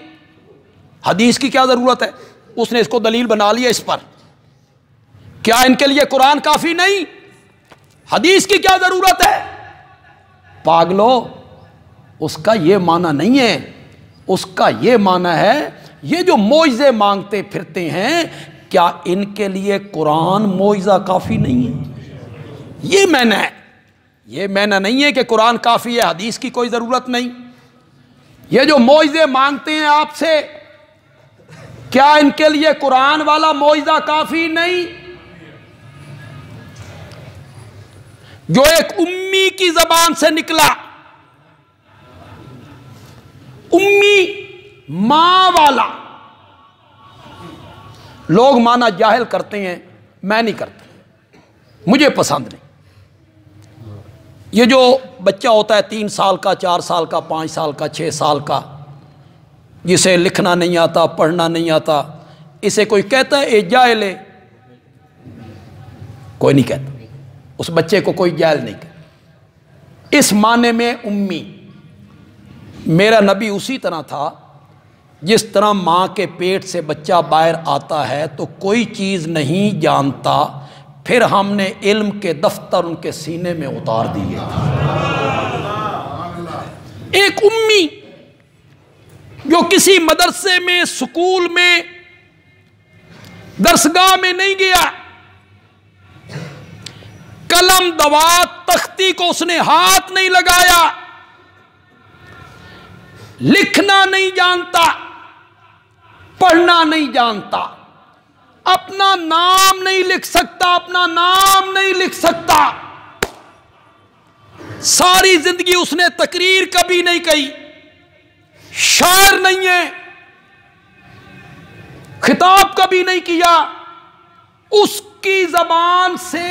حدیث کی کیا ضرورت ہے؟ اس نے اس کو دلیل بنا لیا اس پر، کیا ان کے لیے قرآن کافی نہیں، حدیث کی کیا ضرورت ہے؟ پاگلو، اس کا یہ معنی نہیں ہے، اس کا یہ معنی ہے یہ جو معجزے مانگتے پھرتے ہیں، کیا ان کے لیے قرآن معجزہ کافی نہیں ہے؟ یہ معنی ہے، یہ معنی نہیں ہے کہ قرآن کافی ہے، حدیث کی کوئی ضرورت نہیں۔ یہ جو معجزے مانگتے ہیں آپ سے، کیا ان کے لیے قرآن والا معجزہ کافی نہیں؟ جو ایک امی کی زبان سے نکلا، امی ماں والا، لوگ مانا جاہل کرتے ہیں، میں نہیں کرتا، مجھے پسند نہیں۔ یہ جو بچہ ہوتا ہے 3 سال کا، 4 سال کا، 5 سال کا، 6 سال کا، جسے لکھنا نہیں آتا، پڑھنا نہیں آتا، اسے کوئی کہتا ہے اے جاہل ہے؟ کوئی نہیں کہتا، اس بچے کو کوئی جاہل نہیں کہتا۔ اس معنی میں امی، میرا نبی اسی طرح تھا، جس طرح ماں کے پیٹ سے بچہ باہر آتا ہے تو کوئی چیز نہیں جانتا، پھر ہم نے علم کے دفتر ان کے سینے میں اتار دیے۔ ایک امی جو کسی مدرسے میں، سکول میں، درسگاہ میں نہیں گیا، قلم دوات تختی کو اس نے ہاتھ نہیں لگایا، لکھنا نہیں جانتا، پڑھنا نہیں جانتا، اپنا نام نہیں لکھ سکتا، اپنا نام نہیں لکھ سکتا، ساری زندگی اس نے تقریر کبھی نہیں کہی، شاعر نہیں ہے، خطاب کبھی نہیں کیا، اس کی زبان سے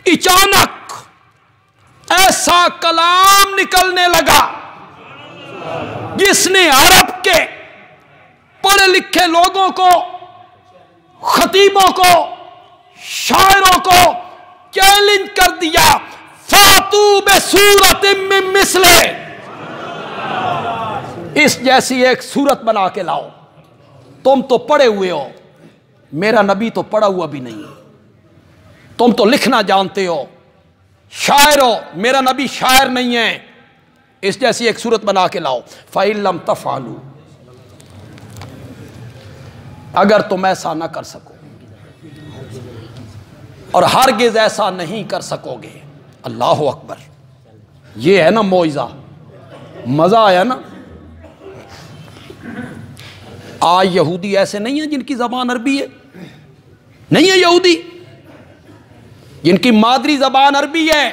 اچانک ایسا کلام نکلنے لگا جس نے عرب کے پڑھے لکھے لوگوں کو، خطیبوں کو، شاعروں کو چیلنج کر دیا، فاتو بسورۃ من مثلہ، اس جیسی ایک صورت بنا کے لاؤ۔ تم تو پڑھے ہوئے ہو، میرا نبی تو پڑھا ہوا بھی نہیں، تم تو لکھنا جانتے ہو، شاعر ہو، میرا نبی شاعر نہیں ہے، اس جیسی ایک صورت بنا کے لاؤ۔ فَإِن لَمْ تَفْعَلُوا، اگر تم ایسا نہ کر سکو اور ہرگز ایسا نہیں کر سکو گے۔ اللہ اکبر، یہ ہے نا معجزہ، مزہ آیا نا۔ آج یہودی ایسے نہیں ہیں جن کی زبان عربی ہے، نہیں ہے یہودی جن کی مادری زبان عربی ہے۔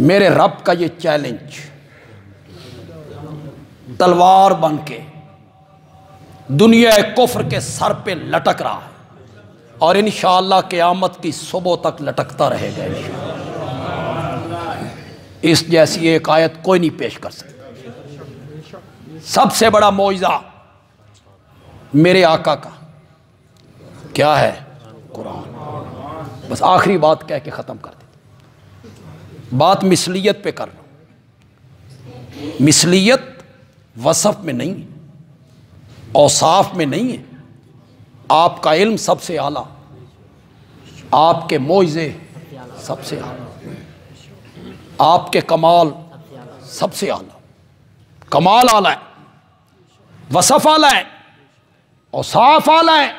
میرے رب کا یہ چیلنج تلوار بن کے دنیا کفر کے سر پہ لٹک رہا ہے، اور انشاءاللہ قیامت کی صبح تک لٹکتا رہے گا۔ اس جیسی ایک آیت کوئی نہیں پیش کر سکتا۔ سب سے بڑا معجزہ میرے آقا کا کیا ہے؟ قرآن۔ بس آخری بات کہہ کے ختم کر دیتا، بات مثلیت پہ کر رہا ہوں۔ مثلیت وصف میں نہیں ہے، اوصاف میں نہیں ہے۔ آپ کا علم سب سے اعلیٰ، آپ کے معجزے سب سے اعلیٰ، آپ کے کمال سب سے اعلیٰ۔ کمال اعلیٰ ہے، وصف اعلیٰ ہے، اوصاف اعلیٰ ہے۔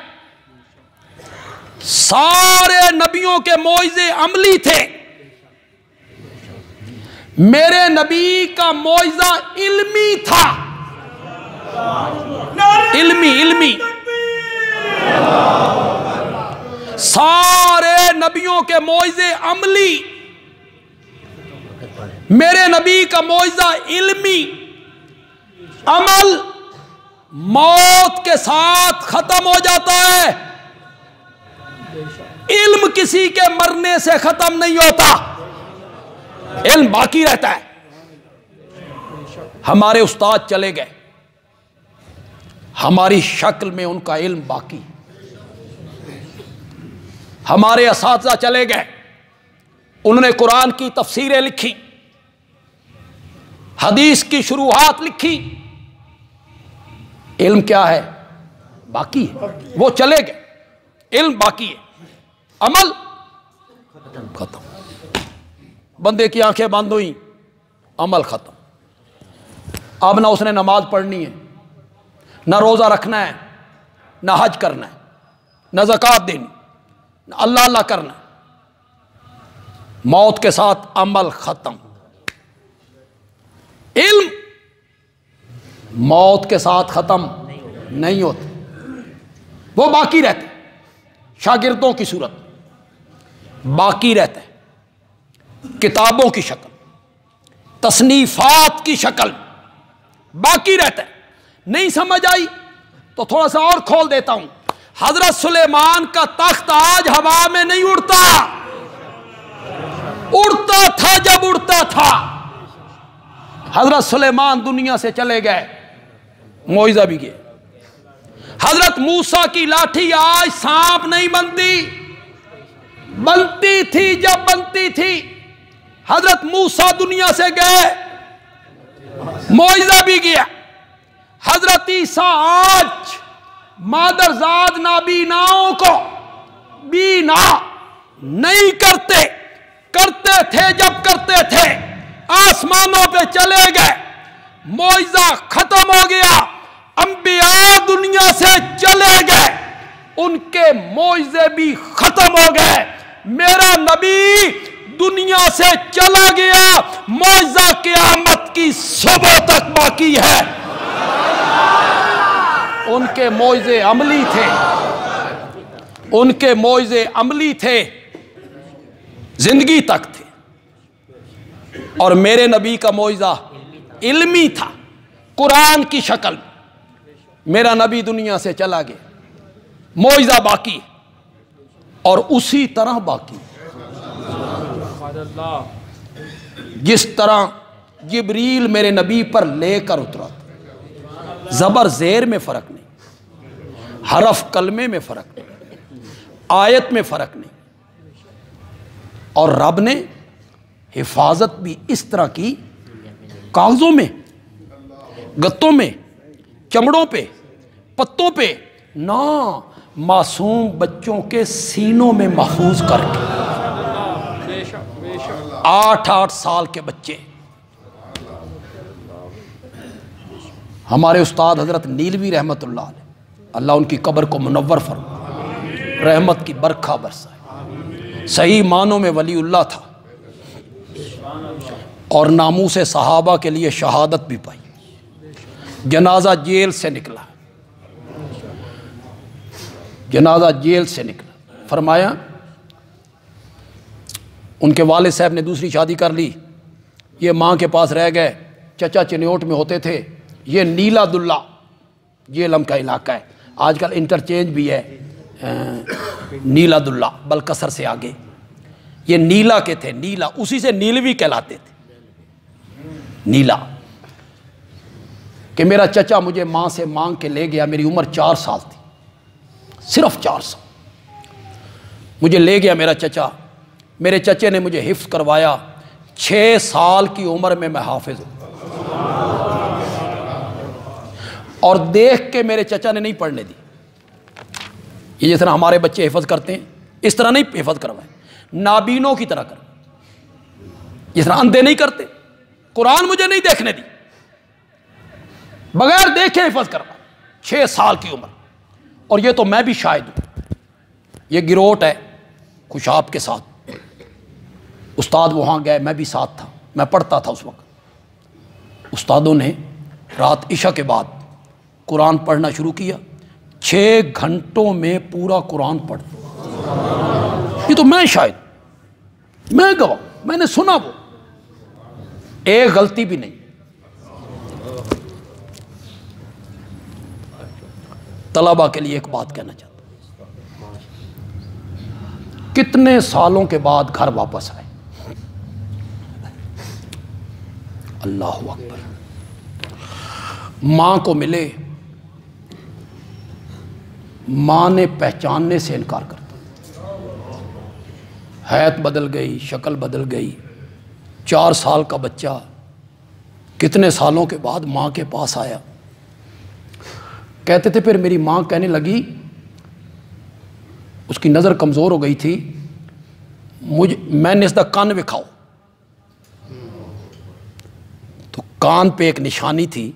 سارے نبیوں کے معجزے عملی تھے، میرے نبی کا معجزہ علمی تھا، علمی۔ سارے نبیوں کے معجزے عملی، میرے نبی کا معجزہ علمی۔ عمل موت کے ساتھ ختم ہو جاتا ہے، علم کسی کے مرنے سے ختم نہیں ہوتا، علم باقی رہتا ہے۔ ہمارے استاد چلے گئے، ہماری شکل میں ان کا علم باقی۔ ہمارے اساتذہ چلے گئے، انہوں نے قرآن کی تفسیریں لکھی، حدیث کی شروحات لکھی، علم کیا ہے؟ باقی ہے۔ وہ چلے گئے، علم باقی ہے، عمل ختم۔ بندے کی آنکھیں بند ہوئیں، عمل ختم۔ اب نہ اس نے نماز پڑھنی ہے، نہ روزہ رکھنا ہے، نہ حج کرنا ہے، نہ زکوٰۃ دینی، نہ اللہ اللہ کرنا ہے۔ موت کے ساتھ عمل ختم۔ علم موت کے ساتھ ختم نہیں ہوتا، وہ باقی رہتا ہے، شاگردوں کی صورت باقی رہتا ہے، کتابوں کی شکل، تصنیفات کی شکل باقی رہتا ہے۔ نہیں سمجھ آئی تو تھوڑا سا اور کھول دیتا ہوں۔ حضرت سلیمان کا تخت آج ہوا میں نہیں اڑتا، اڑتا تھا جب اڑتا تھا۔ حضرت سلیمان دنیا سے چلے گئے، معجزہ بھی گیا۔ حضرت موسیٰ کی لاٹھی آج سانپ نہیں بنتی، بنتی تھی جب بنتی تھی۔ حضرت موسیٰ دنیا سے گئے، معجزہ بھی گیا۔ حضرت عیسیٰ آج مادرزاد نابیناؤں کو بینا نہیں کرتے، کرتے تھے جب کرتے تھے، آسمانوں پہ چلے گئے، معجزہ ختم ہو گیا۔ انبیاء دنیا سے چلے گئے، ان کے معجزے بھی ختم ہو گئے۔ میرا نبی دنیا سے چلا گیا، معجزہ قیامت کی صبح تک باقی ہے۔ ان کے معجزے عملی تھے، ان کے معجزے عملی تھے، زندگی تک تھے، اور میرے نبی کا معجزہ علمی تھا، قرآن کی شکل۔ میرا نبی دنیا سے چلا گیا، موعظہ باقی اور اسی طرح باقی جس طرح جبریل میرے نبی پر لے کر اترا تھا، زبر زیر میں فرق نہیں، حرف کلمے میں فرق نہیں، آیت میں فرق نہیں، اور رب نے حفاظت بھی اس طرح کی کاغذوں میں، گتوں میں، چمڑوں پہ، پتوں پہ نہ، معصوم بچوں کے سینوں میں محفوظ کر کے، 8 سال کے بچے۔ ہمارے استاد حضرت نیلوی رحمت اللہ علیہ، اللہ ان کی قبر کو منور فرمائے، رحمت کی برکھا برسائے، صحیح معنوں میں ولی اللہ تھا اور ناموس صحابہ کے لیے شہادت بھی پائی۔ جنازہ جیل سے نکلا، جنازہ جیل سے نکلا، فرمایا ان کے والد صاحب نے دوسری شادی کر لی، یہ ماں کے پاس رہ گئے، چچا چنیوٹ میں ہوتے تھے، یہ نیلا دلہ جیلم کا علاقہ ہے، آج کل انٹرچینج بھی ہے نیلا دلہ بلکسر سے آگے، یہ نیلا کے تھے، نیلا اسی سے نیلوی کہلاتے تھے، نیلا، کہ میرا چچا مجھے ماں سے مانگ کے لے گیا، میری عمر 4 سال تھی، صرف 4 سال، مجھے لے گیا میرا چچا، میرے چچے نے مجھے حفظ کروایا، 6 سال کی عمر میں حافظ ہوں، اور دیکھ کے میرے چچا نے نہیں پڑھنے دی، یہ جس طرح ہمارے بچے حفظ کرتے ہیں اس طرح نہیں حفظ کروائے، نابینوں کی طرح کر، جس طرح اندھے نہیں کرتے، قرآن مجھے نہیں دیکھنے دی، بغیر دیکھے حفظ کروا، 6 سال کی عمر، اور یہ تو میں بھی شاہد ہوں، یہ گروٹ ہے خوشاب کے ساتھ، استاد وہاں گئے، میں بھی ساتھ تھا، میں پڑھتا تھا اس وقت، استادوں نے رات عشاء کے بعد قرآن پڑھنا شروع کیا، 6 گھنٹوں میں پورا قرآن پڑھ، یہ تو میں شاہد، میں گواہ، میں نے سنا، وہ ایک غلطی بھی نہیں۔ طلبہ کے لیے ایک بات کہنا چاہتا ہوں، کتنے سالوں کے بعد گھر واپس آئے، اللہ اکبر، ماں کو ملے، ماں نے پہچاننے سے انکار کر دیا، حیت بدل گئی، شکل بدل گئی، 4 سال کا بچہ کتنے سالوں کے بعد ماں کے پاس آیا، کہتے تھے پھر میری ماں کہنے لگی، اس کی نظر کمزور ہو گئی تھی، میں نے اس دا کان وکھاؤ، تو کان پہ ایک نشانی تھی،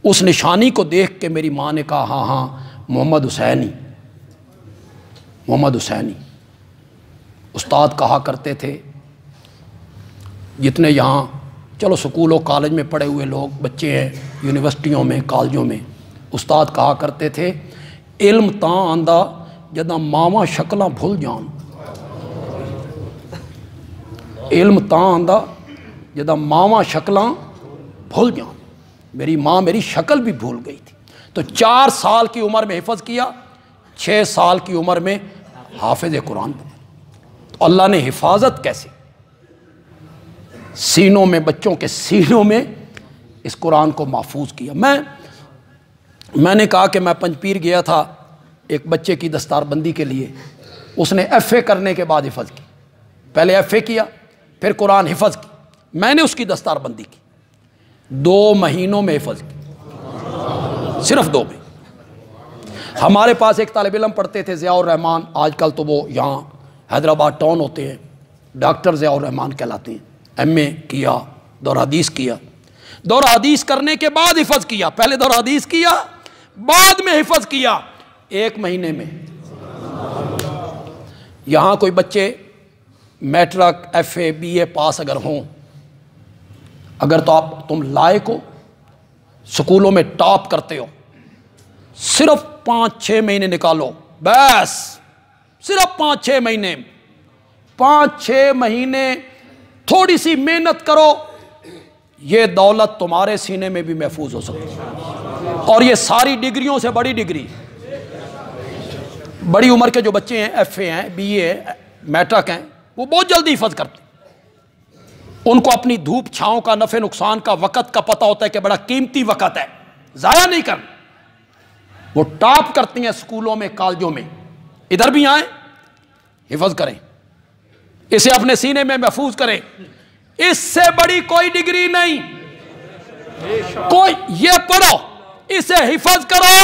اس نشانی کو دیکھ کے میری ماں نے کہا ہاں ہاں محمد حسینی، محمد حسینی۔ استاد کہا کرتے تھے، جتنے یہاں چلو سکول و کالج میں پڑھے ہوئے لوگ بچے ہیں، یونیورسٹیوں میں کالجوں میں، استاد کہا کرتے تھے، علم تاں آندہ جداں ماواں شکلاں بھول جان، علم تاں آندہ جداں ماواں شکلاں بھول جان، میری ماں میری شکل بھی بھول گئی تھی، تو 4 سال کی عمر میں حفظ کیا، 6 سال کی عمر میں حافظ قرآن بنا، تو اللہ نے حفاظت کیسے، سینوں میں، بچوں کے سینوں میں اس قرآن کو محفوظ کیا۔ میں نے کہا کہ میں پنجپیر گیا تھا ایک بچے کی دستار بندی کے لیے، اس نے ایف اے کرنے کے بعد حفظ کی، پہلے ایف اے کیا پھر قرآن حفظ کی، میں نے اس کی دستار بندی کی، 2 مہینوں میں حفظ کی، صرف 2 میں۔ ہمارے پاس ایک طالب علم پڑھتے تھے ضیاء الرحمان، آج کل تو وہ یہاں حیدرآباد ٹاؤن ہوتے ہیں، ڈاکٹر ضیاء الرحمان کہلاتے ہیں، ایم اے کیا، دور حدیث کیا، دور حدیث کرنے کے بعد حفظ کیا، پہلے دور حدیث کیا بعد میں حفظ کیا، 1 مہینے میں۔ یہاں کوئی بچے میٹرک، ایف اے، بی اے پاس اگر ہوں، اگر تو تم لائق ہو، سکولوں میں ٹاپ کرتے ہو، صرف 5-6 مہینے نکالو، بس صرف 5-6 مہینے، 5-6 مہینے تھوڑی سی محنت کرو، یہ دولت تمہارے سینے میں بھی محفوظ ہو سکتی ہے، اور یہ ساری ڈگریوں سے بڑی ڈگری، بڑی عمر کے جو بچے ہیں، ایف اے ہیں، بی اے ہیں، میٹرک ہیں، وہ بہت جلدی حفظ کرتے ہیں۔ ان کو اپنی دھوپ چھاؤں کا، نفع نقصان کا، وقت کا پتہ ہوتا ہے کہ بڑا قیمتی وقت ہے، ضائع نہیں کرنا۔ وہ ٹاپ کرتی ہیں اسکولوں میں، کالجوں میں، ادھر بھی آئیں، حفظ کریں، اسے اپنے سینے میں محفوظ کریں۔ اس سے بڑی کوئی ڈگری نہیں، کوئی یہ پڑھو، اسے حفظ کرو،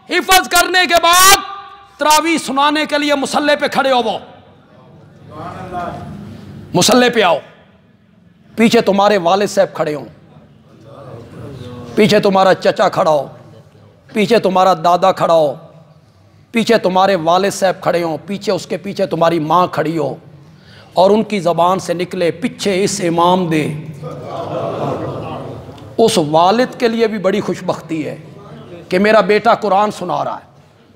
حفظ کرنے کے بعد تراویح سنانے کے لیے مصلی پہ کھڑے ہو، وہ مصلی پہ آؤ، پیچھے تمہارے والد صاحب کھڑے ہوں، پیچھے تمہارا چچا کھڑا ہو، پیچھے تمہارا دادا کھڑا ہو، پیچھے تمہارے والد صاحب کھڑے ہوں، پیچھے اس کے پیچھے تمہاری ماں کھڑی ہو، اور ان کی زبان سے نکلے پیچھے اس امام دے۔ اس والد کے لیے بھی بڑی خوش بختی ہے کہ میرا بیٹا قرآن سنا رہا ہے۔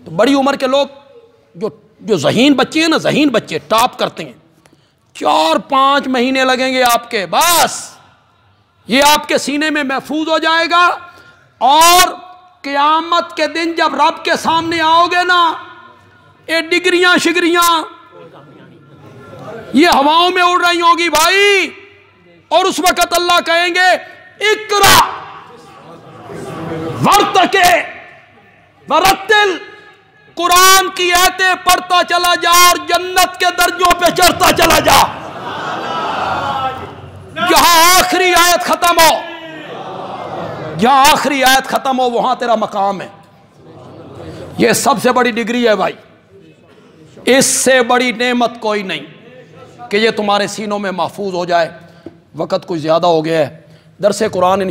تو بڑی عمر کے لوگ جو ذہین بچے ہیں نا، ذہین بچے ٹاپ کرتے ہیں، 4-5 مہینے لگیں گے آپ کے، بس یہ آپ کے سینے میں محفوظ ہو جائے گا، اور قیامت کے دن جب رب کے سامنے آؤ گے نا، یہ ڈگریاں شگریاں یہ ہواؤں میں اڑ رہی ہوگی بھائی، اور اس وقت اللہ کہیں گے اقرا ورتقے ورتل، قرآن کی آیتیں پڑھتا چلا جا اور جنت کے درجوں پہ چڑھتا چلا جا، جہاں آخری آیت ختم ہو، جہاں آخری آیت ختم ہو وہاں تیرا مقام ہے۔ یہ سب سے بڑی ڈگری ہے بھائی، اس سے بڑی نعمت کوئی نہیں کہ یہ تمہارے سینوں میں محفوظ ہو جائے۔ وقت کچھ زیادہ ہو گیا ہے، درس قرآن